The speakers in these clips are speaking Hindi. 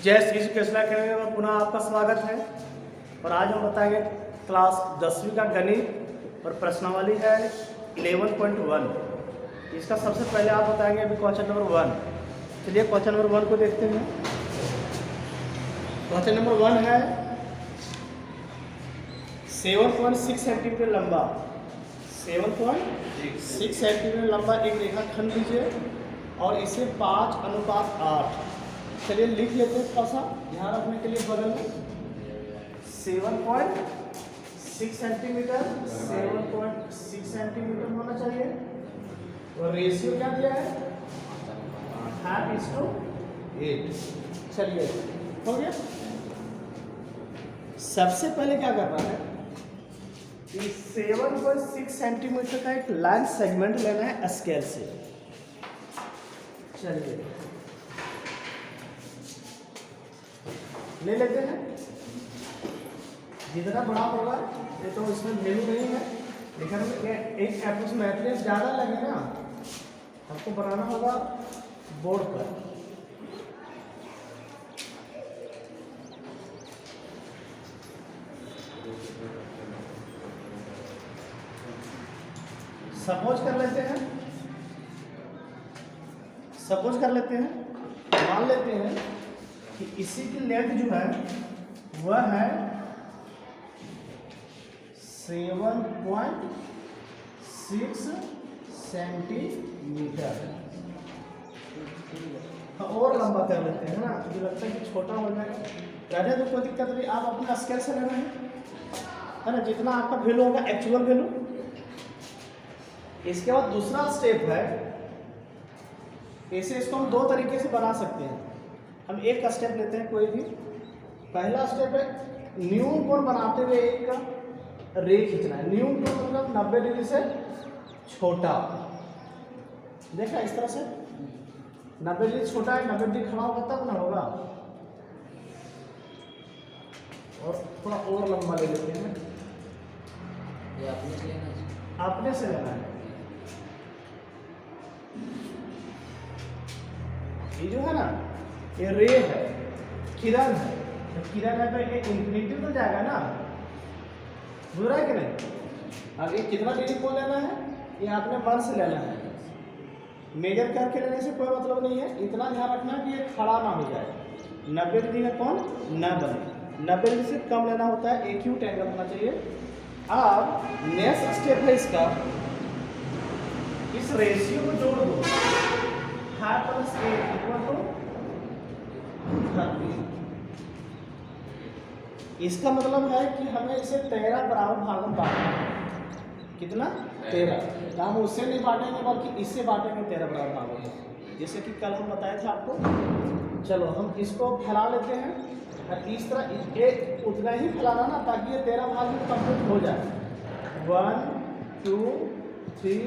जय श्री कृष्ण अकेडमी में पुनः आपका स्वागत है। और आज हम बताएंगे क्लास 10वीं का गणित और प्रश्नावली है 11.1। इसका सबसे पहले आप बताएंगे अभी क्वेश्चन नंबर 1। चलिए क्वेश्चन नंबर 1 को देखते हैं। क्वेश्चन नंबर 1 है 7.6 सेंटीमीटर लंबा 7.6 सेंटीमीटर लंबा एक रेखाखंड लीजिए और इसे 5:8। चलिए लिख लेते हैं, थोड़ा सा ध्यान रखने के लिए बगल में 7.6 सेंटीमीटर 7.6 सेंटीमीटर होना चाहिए। और रेशियो क्या दिया है 1/8। चलिए हो गया। सबसे पहले क्या करना है, इस 7.6 सेंटीमीटर का एक लाइन सेगमेंट लेना है स्केल से। चलिए ले लेते हैं। जितना बड़ा होगा ये तो इसमें वैल्यू नहीं है, लेकिन एक अप्रोक्सीमेटली ज़्यादा लगे ना, हमको बनाना होगा बोर्ड पर। सपोज कर लेते हैं मान लेते हैं कि इसी की लेंथ जो है वह है 7.6 सेंटीमीटर। और लंबा कर लेते हैं ना, मुझे लगता है कि छोटा हो जाएगा। रहने तो कोई दिक्कत नहीं, आप अपना स्केल से लेना है ना, जितना आपका वैल्यू होगा एक्चुअल वैल्यू। इसके बाद दूसरा स्टेप है, ऐसे इसको हम दो तरीके से बना सकते हैं। हम एक स्टेप लेते हैं कोई भी। पहला स्टेप है न्यून कोण बनाते हुए एक रे खींचना है। न्यून कोण मतलब 90 डिग्री से छोटा। देखा इस तरह से 90 डिग्री छोटा है, 90 डिग्री खड़ा होगा तब ना होगा। और थोड़ा और लंबा ले लेते हैं, ये अपने से लेना है। अपने से लेना है। ये जो है ना, ये रे है, किरण है। जब किरण है तो ये इंफिनिटी तो जाएगा ना, बुझ रहा है कि नहीं। अब ये कितना डिग्री कोण लेना है, ये आपने मन से लेना है। मेजर करके लेने से कोई मतलब नहीं है। इतना ध्यान रखना है कि ये खड़ा ना हो जाए, 90 डिग्री का कोण न बने। 90 डिग्री से कम लेना होता है, एक्यूट एंगल होना चाहिए। अब नेक्स्ट स्टेप है इसका, इस रेशियो को जोड़ दो। 5+8 इसका मतलब है कि हमें इसे 13 बराबर भागों में बांटना है। कितना 13। तो हम उससे नहीं बांटेंगे बल्कि इससे बांटेंगे 13 बराबर भागों में, जैसे कि कल हम बताए थे आपको। चलो हम इसको फैला लेते हैं और इस तरह एक उतना ही फैलाना ना, ताकि ये 13 भाग में कंप्लीट हो जाए। 1 2 3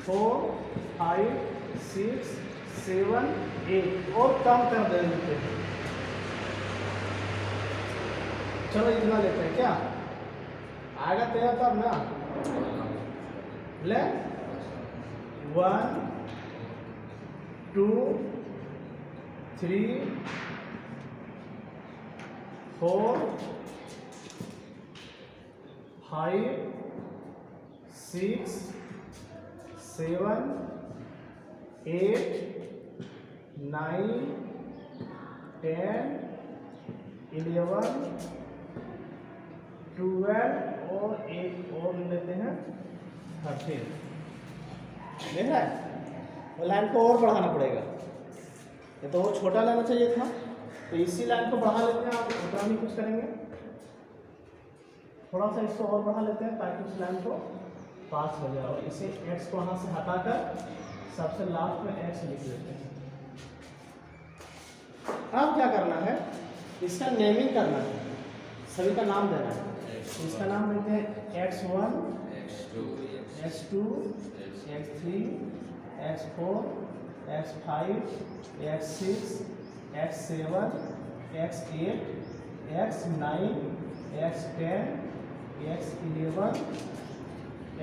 4 5 6 7 8 और कम कर देते हैं। चलो इतना लेते हैं, क्या आएगा 13 तब ना। ले 1 2 3 4 5 6 7 8 9 10 11 12 और एक और लेते हैं 13। देख रहा है, वो लाइन को और बढ़ाना पड़ेगा। ये तो और छोटा लेना चाहिए था, तो इसी लाइन को बढ़ा लेते हैं। आप उतना नहीं कुछ करेंगे, थोड़ा सा इसको और बढ़ा लेते हैं ताकि उस लाइन को पास हो जाए। और इसे x को वहाँ से हटाकर सबसे लास्ट में x लिख लेते हैं। अब क्या करना है, इसका नेमिंग करना है, सभी का नाम देना है। इसका नाम देते हैं x1 x2 x3 x4 x5 x6 x7 x8 x9 x10 x11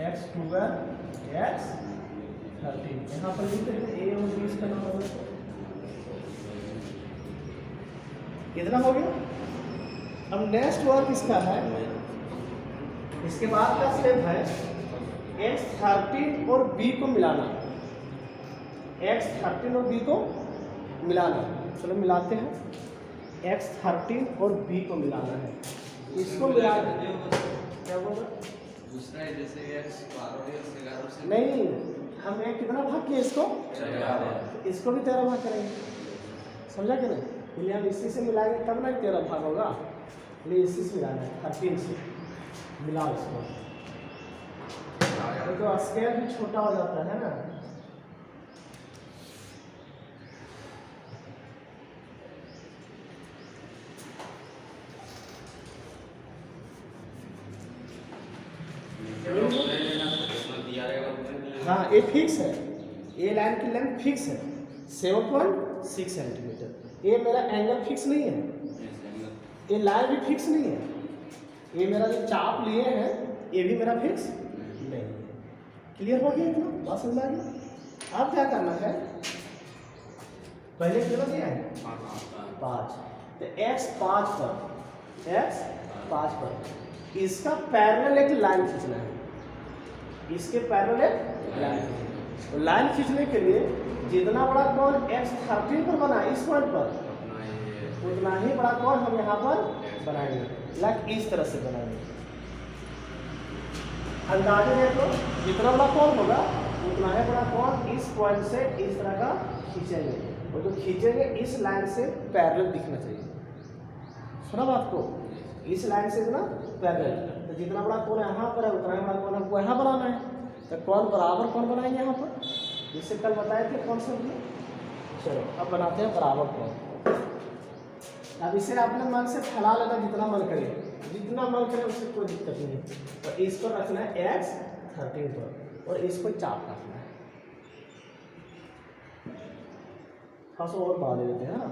x12 x13। यहाँ पर लिख देते हैं ए और बी इसका नाम होगा। कितना हो गया? अब नेक्स्ट वर्क इसका है, इसके बाद का स्टेप है X13 और B को मिलाना। X13 और B को मिलाना, चलो मिलाते हैं। X13 और B को मिलाना है, इसको मिला क्या बोल रहा? दूसरा है जैसे X12 और X11 से नहीं, हम एक कितना भाग किए इसको, इसको भी 13 भाग करेंगे, समझा कि नहीं? इसलिए हम इसी से मिलाएंगे तब ना 13 भाग होगा, इसलिए इसी से मिलाना है। 13 से मिला इसको, तो स्केल भी छोटा हो जाता है ना। हाँ, ये फिक्स है, ये लाइन की लेंथ फिक्स है 7.6 सेंटीमीटर। ये मेरा एंगल फिक्स नहीं है, ये लाइन भी फिक्स नहीं है, ये मेरा जो चाप लिए हैं ये भी मेरा फिक्स नहीं है। क्लियर हो गया इतना? बात समझ आ गई? अब क्या करना है, पहले कितना दिया है 5, तो X5 पर इसका पैरेलल एक लाइन खींचना है, इसके पैरेलल एक लाइन। तो लाइन खींचने के लिए जितना बड़ा कोण X13 पर बना इस पॉइंट पर, उतना ही बड़ा कोण हम यहाँ पर बनाएंगे, लाइक इस तरह से बनाएंगे। अंदाजे देख लो, जितना बड़ा कोण होगा उतना ही बड़ा कोण इस पॉइंट से इस तरह का खींचेंगे, और जो खींचेंगे इस लाइन से पैरेलल दिखना चाहिए। सुना बात को? इस लाइन से इतना पैरेलल, तो जितना बड़ा कोण यहाँ पर है उतना ही बड़ा कोण हमको यहाँ बनाना है। तो कोण बराबर कोण बनाएंगे यहाँ पर, जिससे कल बताए थे कौन सा। चलो अब बनाते हैं बराबर कोण। अब इसे अपने मन से फैला लेना, जितना मन करे, जितना मन करे उससे कोई दिक्कत नहीं। और इसको रखना है X13 पर, और इसको चाप रखना है। खास और बढ़ा ले लेते हैं ना,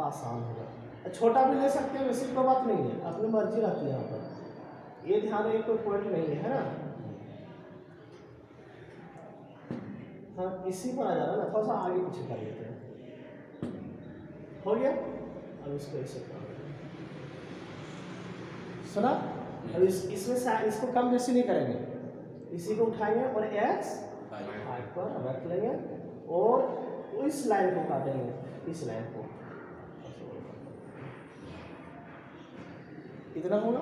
आसान होगा। छोटा भी ले सकते हैं, वैसे कोई बात नहीं है, अपनी मर्जी रहती है यहाँ पर। ये ध्यान रखिए, कोई पॉइंट नहीं है ना। हाँ, इसी पर आ जा रहा है ना, थोड़ा सा आगे पीछे कर लेते हैं। हो गया? अब इसको ऐसे सुना। अब इसमें से इसको कम बेसी नहीं करेंगे, इसी को उठाएंगे और X5 पर रख लेंगे, और इस लाइन को काटेंगे, इस लाइन को। इतना होगा।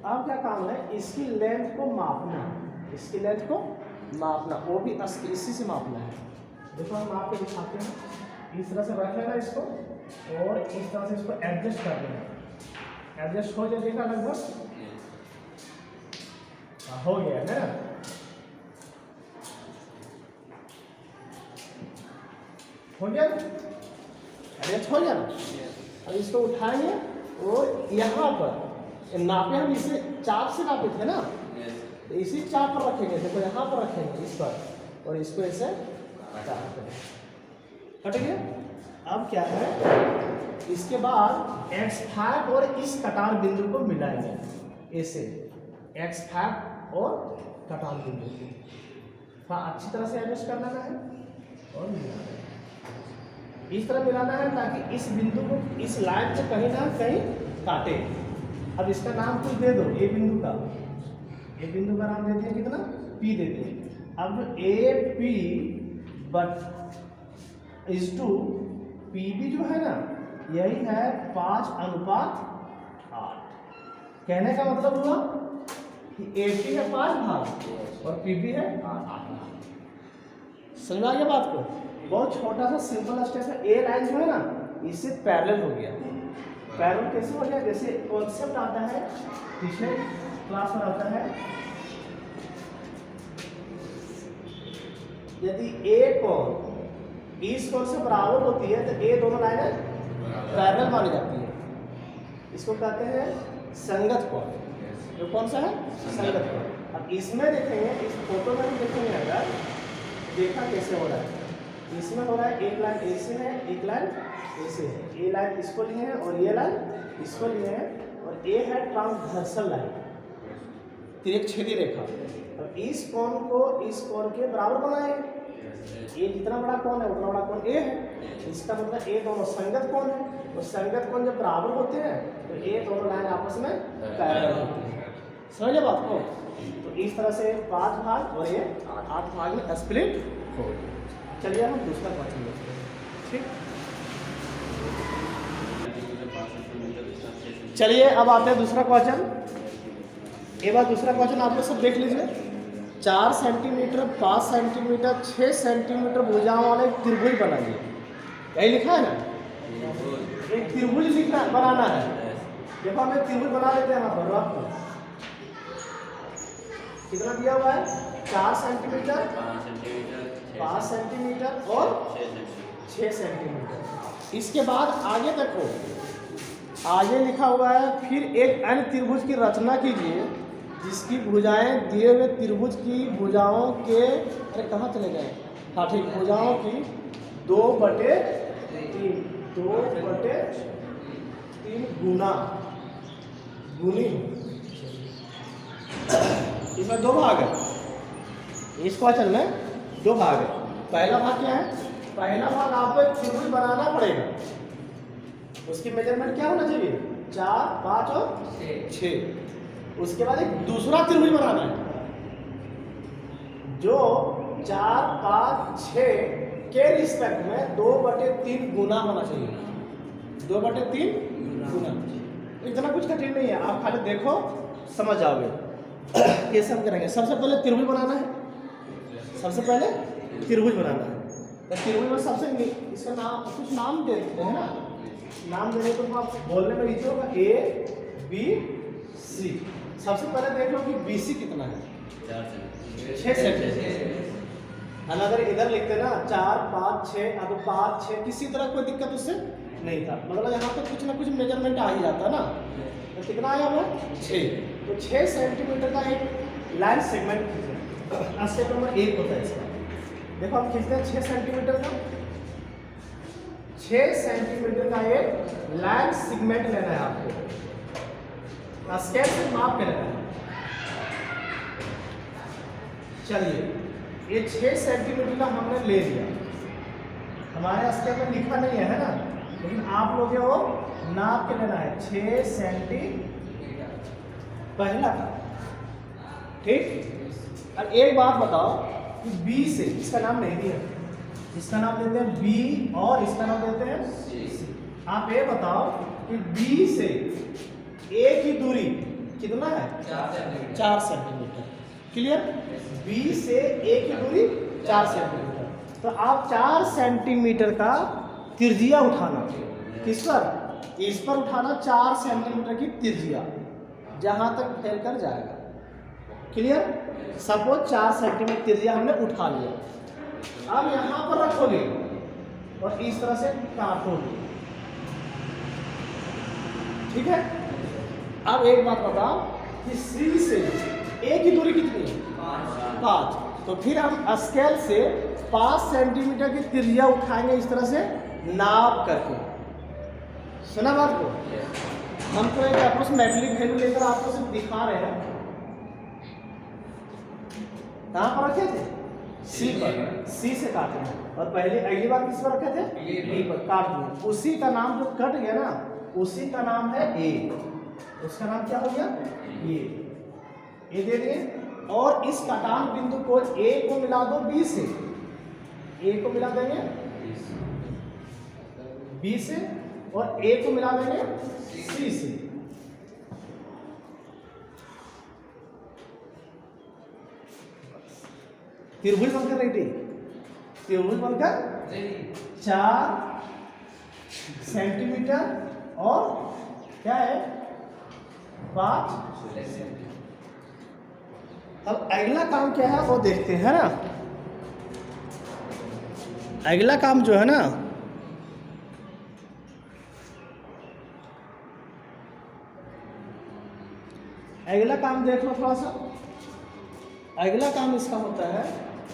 अब क्या काम है, इसकी लेंथ को मापना, इसकी लेंथ को मापना, वो भी इसी से मापना है। देखो हम माप के दिखाते हैं। इस तरह से रख लेना इसको, और इस तरह से इसको एडजस्ट कर देना। एडजस्ट हो जाएगा लगभग, हो गया है ना। हो गया, एडजस्ट हो गया ना। अब इसको उठाएंगे और यहाँ पर नापे, हम इसे चाप से नापे थे ना, तो इसी चाप पर रखेंगे। देखो यहाँ पर रखेंगे इस पर, और इसको ऐसे कट गया। अब क्या है, इसके बाद X5 और इस कटार बिंदु को मिलाएंगे ऐसे, X5 और कटार बिंदु को अच्छी तरह से एडजस्ट करना है और मिलाना है। इस तरह मिलाना है ताकि इस बिंदु को इस लाइन से कहीं ना कहीं काटे। अब इसका नाम कुछ दे दो, ये बिंदु का, ये बिंदु का नाम देते हैं कितना, P देते हैं। अब AP but is to PB जो है ना, यही है 5:8। कहने का मतलब हुआ कि AP है 5 भाग और PB है 8 भाग। समझ आ गया बात को? बहुत छोटा सा सिंपल स्टेप है। ए लाइन जो है ना, इससे पैरेलल हो गया। पैरेलल कैसे हो गया, जैसे कॉन्सेप्ट आता है पिछले क्लास में आता है, यदि ए कोण इस कोण से बराबर होती है तो ये दोनों लाइनें पैरेलल मानी जाती है। इसको कहते हैं संगत कोण। जो कौन सा है, संगत कोण। अब इसमें देखेंगे, इस फोटो में भी देखेंगे, अगर देखा कैसे हो रहा है, इसमें हो रहा है एक लाइन ऐसे है, एक लाइन ऐसे है। ये लाइन इसको लिए हैं और ये लाइन इसको लिए हैं, और ये है ट्रांसवर्सल लाइन, तिरछेदी रेखा। अब इस कोण को इस कोण के बराबर बनाए। ये जितना बड़ा कोण है उतना बड़ा कोण ए है, इसका मतलब ये दोनों संगत कोण है। तो संगत कोण जब बराबर होते हैं तो ये दोनों लाइन आपस में पैरेलल होती है। समझे बात को? तो इस तरह से 5 भाग और ये 8 भाग में स्प्लिट हो गया। चलिए हम दूसरा क्वेश्चन देखते हैं। ठीक, चलिए अब आते हैं दूसरा क्वेश्चन। एक बार दूसरा क्वेश्चन आप लोग सब देख लीजिए। 4 सेंटीमीटर 5 सेंटीमीटर 6 सेंटीमीटर भुजाओं वाला एक त्रिभुज बनाइए। यही लिखा है ना, एक त्रिभुज लिखना बनाना है। देखो हम एक त्रिभुज बना लेते हैं यहाँ पर। आपको कितना दिया हुआ है? 4 सेंटीमीटर 5 सेंटीमीटर और 6 सेंटीमीटर। इसके बाद आगे देखो, आगे लिखा हुआ है फिर एक अन्य त्रिभुज की रचना कीजिए जिसकी भुजाएं दिए हुए त्रिभुज की भुजाओं के, अरे कहाँ चले गए? हाँ ठीक, भुजाओं की 2/3 गुना गुनी। इसमें 2 भाग है। इस क्वेश्चन में 2 भाग है। पहला भाग क्या है? पहला भाग आपको एक त्रिभुज बनाना पड़ेगा। उसकी मेजरमेंट क्या होना चाहिए? 4 5 और 6। उसके बाद एक दूसरा त्रिभुज बनाना है जो 4 5 6 के रिस्पेक्ट में 2/3 गुना होना चाहिए। 2/3 गुना। इतना कुछ कठिन नहीं है, आप खाली देखो समझ जाओगे। कैसे हम करेंगे? सबसे पहले त्रिभुज बनाना है। सबसे पहले त्रिभुज बनाना है। तो त्रिभुज में सबसे इसका नाम, कुछ नाम दे देते हैं ना। नाम देने को आप बोलने में नीचे होगा ABC। सबसे पहले देख लो कि BC कितना है? 6 सेंटीमीटर। अगर इधर लिखते ना 4 5 6, अब 5 6 किसी तरह कोई दिक्कत उससे नहीं था। मतलब यहाँ पे कुछ ना कुछ मेजरमेंट आ ही जाता ना। तो कितना आया हुआ? 6। तो 6 सेंटीमीटर का एक लाइन सेगमेंट खींचे। स्टेप नंबर 1 होता है इसका। देखो हम खींचते हैं 6 सेंटीमीटर का। 6 सेंटीमीटर का एक लाइन सेगमेंट लेना है आपको। स्केल से माप के लेना है। चलिए, ये 6 सेंटीमीटर का हमने ले लिया। हमारे स्केल में लिखा नहीं है ना, लेकिन आप लोग वो नाप के लेना है। 6 सेंटीमीटर पहला का। ठीक। और एक बात बताओ कि B से, इसका नाम नहीं दिया, इसका नाम देते हैं B और इसका नाम देते हैं C। आप ये बताओ कि B से A की दूरी कितना है? 4 सेंटीमीटर। क्लियर? B से A की दूरी 4 सेंटीमीटर। तो आप 4 सेंटीमीटर का त्रिज्या उठाना। किस पर? इस पर उठाना 4 सेंटीमीटर की त्रिज्या, जहां तक फैल कर जाएगा। क्लियर? सपोज 4 सेंटीमीटर त्रिज्या हमने उठा लिया। अब यहां पर रखोगे और इस तरह से काटोगे। ठीक है। अब एक बात बताओ कि C से A की दूरी कितनी है? 5। तो फिर हम स्केल से 5 सेंटीमीटर की त्रिज्या उठाएंगे इस तरह से नाप करके। सुना बात को? हम तो एक अप्रोक्सीमेटली वैल्यू लेकर आपको सिर्फ दिखा रहे हैं। कहाँ पर रखे थे? C पर। C से काटे हैं। और पहले अगली बार किस पर रखे थे? B पर। काट दिए। उसी का नाम जो कट गया ना, उसी का नाम है A। उसका नाम क्या हो गया? ये दे दिए। और इस कटान बिंदु को A को मिला दो B से। A को मिला देंगे B से और A को मिला देंगे C से। त्रिभुज बनकर रेडी। त्रिभुज बनकर 4 सेंटीमीटर और क्या है? 5। अब अगला काम क्या है वो देखते हैं ना। अगला काम जो है ना, अगला काम देख लो थोड़ा सा। अगला काम इसका होता है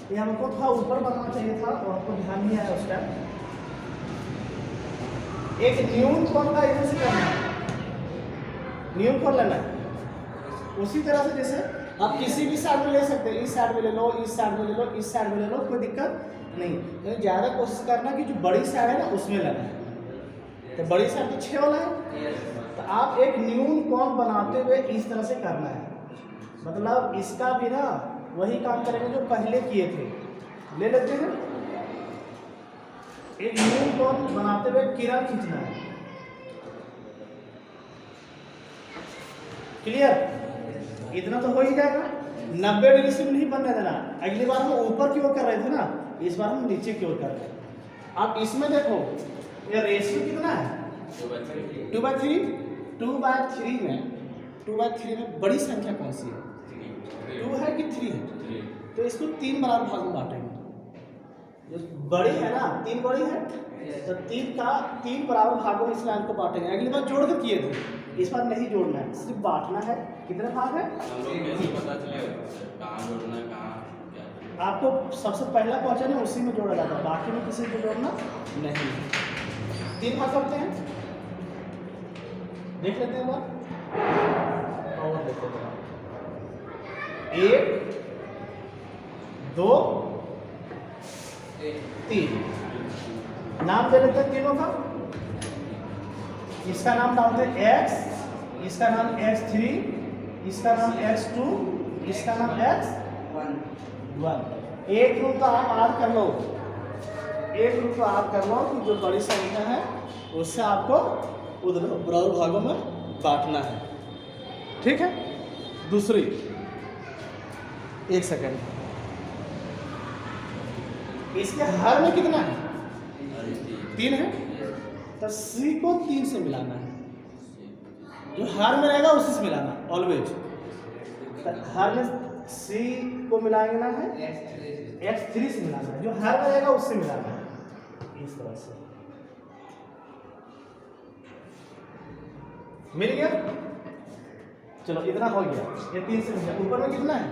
कि हमको थोड़ा ऊपर बनना चाहिए था और हमको ध्यान नहीं आया उस टाइम। एक न्यूनतम का इधर से करना है, न्यूनतम लेना है। उसी तरह से जैसे आप किसी भी साइड में ले सकते हैं। इस साइड में ले लो, इस साइड में ले लो, इस साइड में ले लो, कोई दिक्कत नहीं। लेकिन ज़्यादा कोशिश करना कि जो बड़ी साइड है ना उसमें लेना है। तो बड़ी साइड तो 6 वाला है। तो आप एक न्यून कोण बनाते हुए इस तरह से करना है, मतलब इसका भी ना वही काम करेंगे जो पहले किए थे। ले लेते हैं, एक न्यून कोण बनाते हुए किरण खींचना है। क्लियर? इतना तो हो ही जाएगा। 90 डिग्री से नहीं बनने देना। अगली बार हम ऊपर की ओर कर रहे थे ना, इस बार हम नीचे की ओर कर रहे हैं। अब इसमें देखो ये रेशियो कितना है, 2/3। 2/3 में बड़ी संख्या कौन सी है, 2 है कि 3 है? तो इसको 3 बराबर भाग में बांटेंगे। जो बड़ी है ना, 3 बड़ी है, तो 3 बराबर भागों में इस लाइन को बांटेंगे। अगली बार जोड़ कर किए थे, इस बार नहीं जोड़ना है, सिर्फ बांटना है। कितने भाग है? पता चलेगा कहाँ जोड़ना है, कहाँ क्या। आपको सबसे पहला क्वेश्चन है उसी में जोड़ा जाता है, बाकी में किसी को जोड़ना नहीं। 3 भाग करते हैं, देख लेते हैं बात और देखते हैं। 1 2 3 नाम दे लेते हैं तीनों का। इसका नाम डालते हैं x, इसका नाम x3, इसका नाम x2, इसका नाम x1। एक रूप तो आप याद कर लो, एक रूप तो याद कर लो कि जो बड़ी संख्या है उससे आपको उधर बराबर भागों में बांटना है। ठीक है? दूसरी, एक सेकंड, इसके हर में कितना है? 3 है। तो C को 3 से मिलाना है, जो हर में रहेगा उसी से मिलाना ऑलवेज। तो हर में C को मिलाएंगे ना है, X3 से मिलाना है, जो हर में रहेगा उससे मिलाना है। इस तरह से मिल गया। चलो इतना हो गया, ये 3 से मिल गया। ऊपर में कितना है?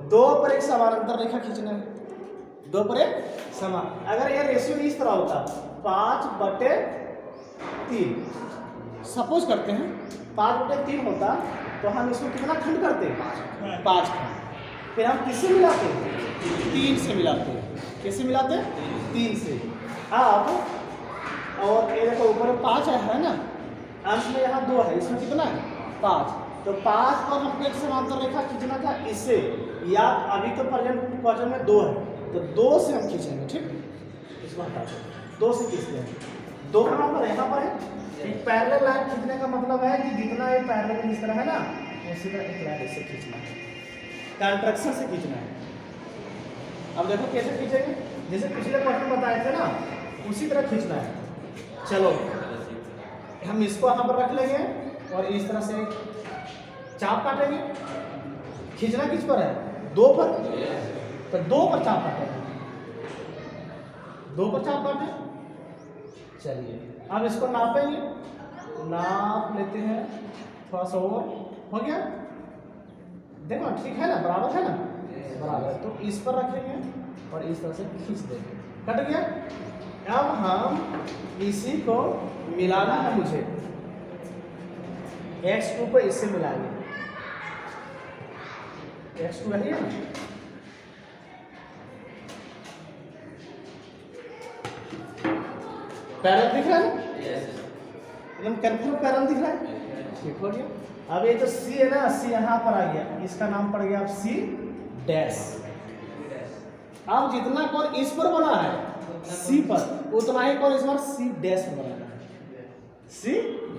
2 पर एक समानांतर रेखा खींचना है, 2 पर एक समान। अगर ये रेशियो इस तरह होता 5/3, सपोज करते हैं 5/3 होता, तो हम इसको कितना खंड करते हैं? 5 खंड। फिर हम किससे मिलाते हैं? 3 से मिलाते हैं। किससे मिलाते हैं? 3 से। अब और ये देखो ऊपर 5 है ना, अंश में यहाँ 2 है, इसमें कितना है? 5। तो 5 पर हमको एक समांतर रेखा खींचना था इससे, या अभी तो प्रेजेंट क्वेश्चन में 2 है, तो 2 से हम खींचेंगे। ठीक, इसको हटा दो, 2 से खींचते हैं। 2 कहाँ पर? यहाँ पर है। एक पैरेलल लाइन खींचने का मतलब है कि जितना ये पैरेलल इस तरह है ना, उसी तरह एक लाइन इससे खींचना है, कंट्रक्शन से खींचना है। अब देखो कैसे खींचेंगे, जैसे पिछले क्वेश्चन बताए थे ना, उसी तरह खींचना है। चलो हम इसको यहाँ पर रख लेंगे और इस तरह से चाप काटेंगे। खींचना किस पर है? 2 पर। तो 2 पर चाप काटेंगे, 2 पर चाप काटें। चलिए अब इसको नापेंगे, नाप लेते हैं थोड़ा सा और। हो गया? देखो ठीक है ना, बराबर है ना, बराबर। तो इस पर रखेंगे और इस तरह से खींच देंगे। कट गया। अब हम इसी को मिलाना है मुझे, x2 को इससे मिलाएंगे। x2 है ना, पैरल दिख रहा है ना, एकदम कंफर्म पैरल दिख रहा है। ठीक हो गया। अब ये जो C है ना, C यहाँ पर आ गया, इसका नाम पड़ गया अब C डैश। अब जितना कोण इस पर बना है C पर, उतना ही कोण इस बार C डैश पर बनाना है, C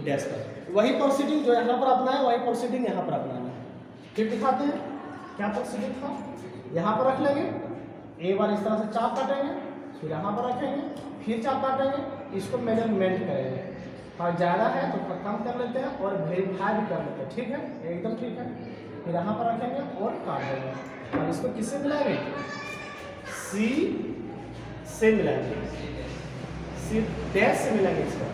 डैश पर। वही प्रोसीडिंग जो यहाँ पर अपना है, वही प्रोसीडिंग यहाँ पर अपनाना है। फिर दिखाते हैं क्या प्रोसीडिंग था। यहाँ पर रख लेंगे, एक बार इस तरह से चाप काटेंगे, फिर यहाँ पर रखेंगे, फिर चाप काटेंगे, इसको मेजरमेंट करेंगे। और ज़्यादा है तो कम कर लेते हैं और वेरीफाई भी कर लेते हैं। ठीक है, एकदम ठीक है। फिर यहाँ पर रखेंगे और काट देंगे। और इसको किससे मिलाएंगे? C से मिलाएंगे, C डैश से मिलाएंगे इसको।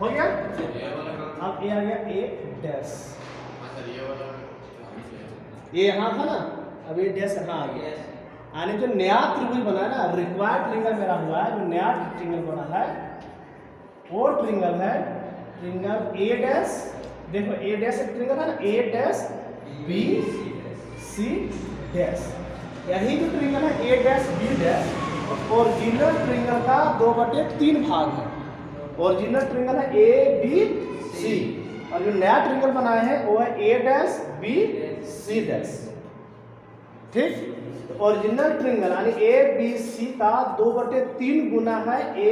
हो गया। अब ये आ गया A डैश, ये यहाँ था ना, अब ये डैश यहाँ आ गया। यानी जो नया त्रिभुज बना है ना, रिक्वायर्ड ट्रिंगल मेरा हुआ है, जो नया ट्रिंगल बना है वो ट्रिंगल है ट्रिंगल A डैश। देखो A डैश एक ट्रिंगल है ना, A dash B C dash. यही जो ट्रिंगल है A dash B dash, original triangle का 2/3 भाग है। ओरिजिनल ट्रिंगल है ए बी सी, और जो नया ट्रिंगल बनाए हैं वो है A dash B C dash. ठीक, तो ओरिजिनल ट्रिंगल यानी ए बी सी का 2/3 गुना है A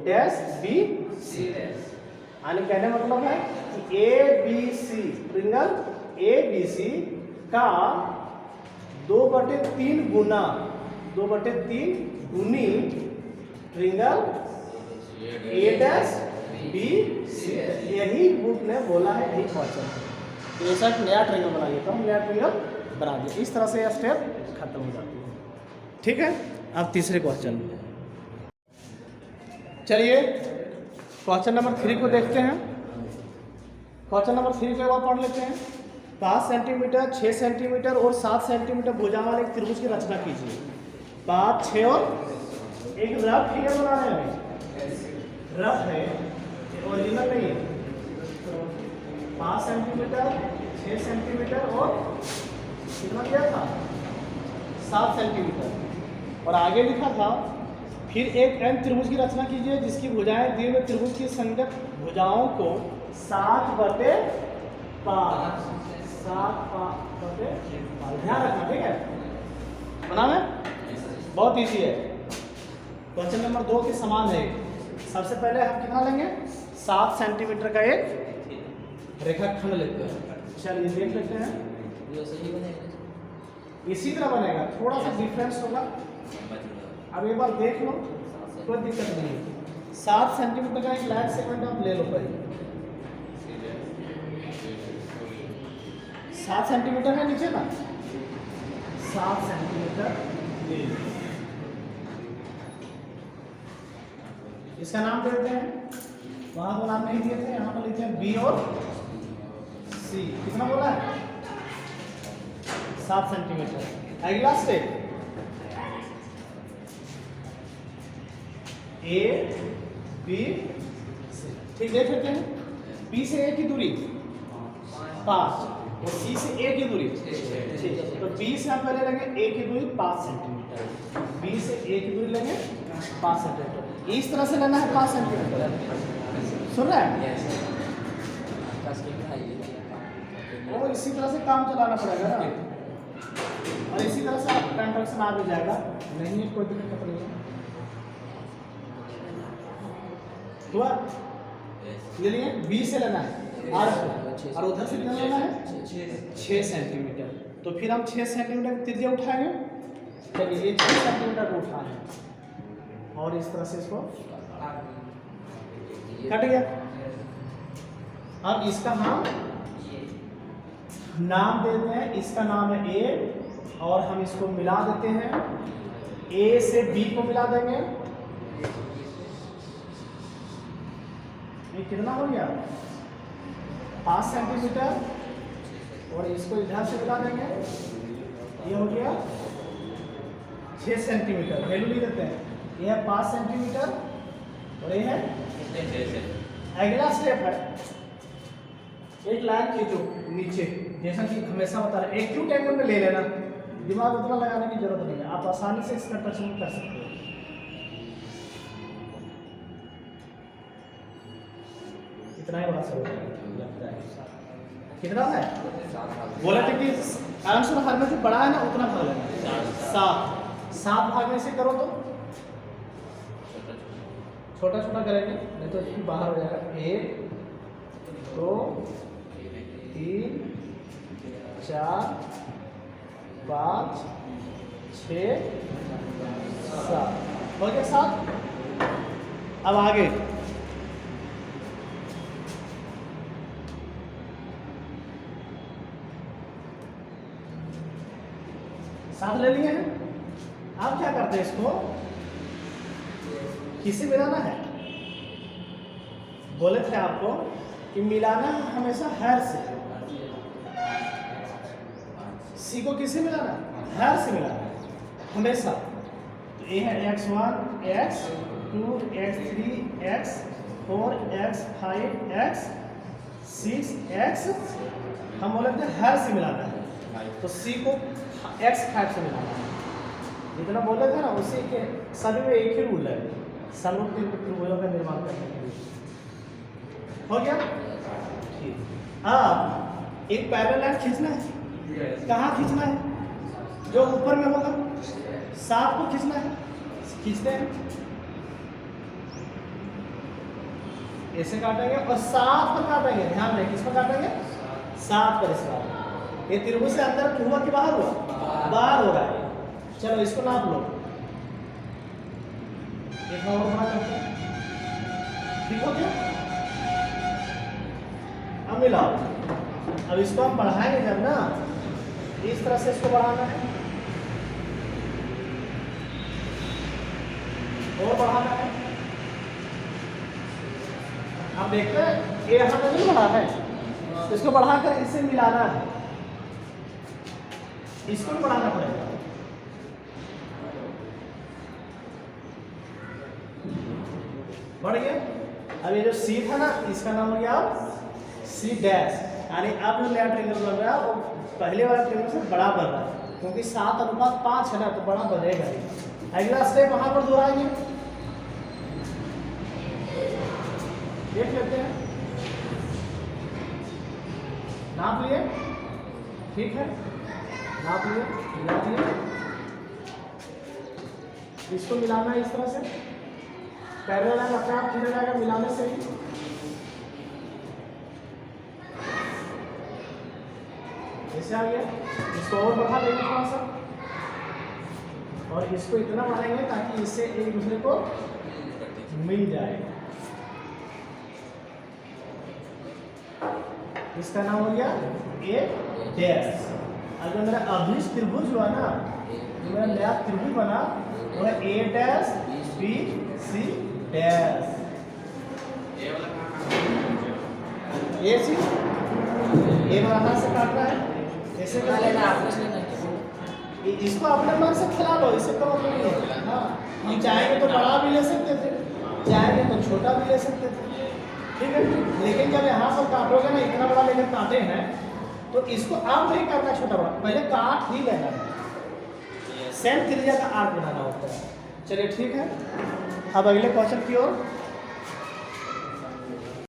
dash B C dash. यानी कहने मतलब है कि A B C triangle A B C का 2/3 गुना 2/3 गुनी triangle A dash B C, यही बुक ने बोला है, यही क्वेश्चन है। तो ऐसा नया ट्रिंगल बनाइए, तो हम नया ट्रिंगल बना दिए। इस तरह से यह स्टेप खत्म हो जाती है। ठीक है, अब तीसरे क्वेश्चन, चलिए क्वेश्चन नंबर 3 को देखते हैं। क्वेश्चन नंबर 3 को एक बार पढ़ लेते हैं। 5 सेंटीमीटर, 6 सेंटीमीटर और 7 सेंटीमीटर भुजा वाले एक त्रिभुज की रचना कीजिए। 5, 6 और एक रफ फिगर बना रहे हैं, रफ है, ओरिजिनल नहीं है। 5 सेंटीमीटर, 6 सेंटीमीटर और कितना दिया था 7 सेंटीमीटर, और आगे लिखा था फिर एक एन त्रिभुज की रचना कीजिए जिसकी भुजाएं दिए हुए त्रिभुज की संगत भुजाओं को 7/5 ध्यान रखना। ठीक है, बना है, बहुत इजी है। क्वेश्चन नंबर 2 के समान है। सबसे पहले हम कितना लेंगे, 7 सेंटीमीटर का एक रेखाखंड लेते हैं। चलिए देख लेते हैं, इसी तरह बनेगा, थोड़ा सा डिफरेंस होगा। अब एक बार देख लो, कोई दिक्कत नहीं है। 7 सेंटीमीटर का एक लाइन सेगमेंट आप ले लो पहले। 7 सेंटीमीटर है नीचे ना, 7 सेंटीमीटर ले लो। इसका नाम दे देते हैं, वहाँ तो नाम नहीं दिए थे, यहाँ पर लिखते हैं बी और सी। कितना बोला है, 7 सेंटीमीटर। अगला स्टेप ए बी सी, ठीक देख लेते हैं। बी से ए की दूरी 5 और सी से ए की दूरी, ठीक, तो बी से हम पहले लेंगे ए की दूरी 5 सेंटीमीटर, बी से ए की दूरी लेंगे 5 सेंटीमीटर। इस तरह से लेना है 5 सेंटीमीटर, सुन रहे हैं? और इसी तरह से काम चलाना पड़ेगा ना, और इसी तरह से आपका कंस्ट्रक्शन आ भी जाएगा, नहीं है कोई दिक्कत नहीं है। हुआ, ये लिए बी से लेना है और उधर से कितना लेना है 6 सेंटीमीटर। तो फिर हम 6 सेंटीमीटर त्रिज्या उठाएंगे। चलिए ये 6 सेंटीमीटर को उठा लें और इस तरह से इसको कट गया। अब इसका हम नाम देते हैं, इसका नाम है ए, और हम इसको मिला देते हैं, ए से बी को मिला देंगे। ये कितना हो गया 5 सेंटीमीटर, और इसको इधर से मिला देंगे, ये हो गया 6 सेंटीमीटर। वैल्यू लिख देते हैं, ये है 5 सेंटीमीटर और ये है 6। अगला स्टेप है, एक लाइन खींचो नीचे, जैसा कि हमेशा बता रहे एक्यूट एंगल में ले लेना, दिमाग उतना लगाने की जरूरत नहीं है, आप आसानी से इसका कंस्ट्रक्शन कर सकते हो। इतना ही बड़ा सा लगता है, कितना है बोले थे कि आंसर हर में जो बड़ा है ना उतना भाग लेना। 7 भाग में से करो तो छोटा छोटा करेंगे, नहीं तो इसकी बाहर हो जाएगा। 1 2 3 4 5 6 7 हो गया 7। अब आगे साथ ले लिए हैं। आप क्या करते हैं, इसको किससे मिलाना है, बोले थे आपको कि मिलाना है हमेशा हैर से। सी को किससे मिलाना है, हैर से मिलाना है हमेशा। तो ये है x1 x2 x3 x4 x5 x6 x, हम बोले थे हैर से मिलाना है, तो सी को x5 से मिलाना है। जितना बोले थे ना उसी के सभी में एक ही रूल है समरूप त्रिभुजों का निर्माण करने के लिए। हो गया ठीक। अब एक पैरेलल लाइन खींचना है, कहाँ खींचना है? जो ऊपर में होगा 7 को खींचना है, खींचते हैं ऐसे काटेंगे और 7 पर काटेंगे। ध्यान रहे किस पर काटेंगे? 7 पर। इस बार ये त्रिभुज से अंदर हुआ कि बाहर हुआ? बाहर हो रहा है। चलो इसको नाप लो, एक और बड़ा करते हैं, ठीक हो गया। अब मिलाओ। अब इसको हम बढ़ाएंगे जब ना, इस तरह से इसको बढ़ाना है और बढ़ाना है। अब देखते हैं ये यहाँ पे नहीं बढ़ा है, इसको बढ़ाकर इससे मिलाना है, इसको भी बढ़ाना पड़ेगा। बढ़ गया। अब ये जो सी था ना इसका नाम हो गया सी डैश, यानी अब जो नया ट्रिंगल बन रहा है वो पहले वाले ट्रिंगल से बड़ा बन रहा है, क्योंकि 7:5 है ना तो बड़ा बनेगा ही। अगला स्टेप वहां पर दोहराएंगे, देख लेते हैं। नाप लिए, ठीक है, नाप लिए, मिला दिए। इसको मिलाना है इस तरह से, पैरेलल लाइन अपने आप खींचा जाएगा मिलाने से ही। ऐसे आ गया। इसको और बढ़ा देंगे थोड़ा सा और इसको इतना बढ़ाएंगे ताकि इससे एक दूसरे को मिल जाए। इसका नाम हो गया ए डैश। अगर मेरा अभिष्ट त्रिभुज हुआ ना, जो मेरा नया त्रिभुज बना वो है A dash B C dash. ये सी ए वाला से काटना है, ऐसे कर लेना। इसको अपने मन से खिला लो, इससे तो मतलब नहीं है। हाँ, हम चाहेंगे तो बड़ा भी ले सकते थे, चाहेंगे तो छोटा भी ले सकते थे, ठीक है। लेकिन जब यहाँ पर काटोगे ना, इतना बड़ा लेकर काटे हैं तो इसको आप नहीं करना छोटा बड़ा, पहले काट ही लेना है। सेम त्रिज्या का आर्क बनाना होता है। चलिए ठीक है, अब अगले क्वेश्चन की ओर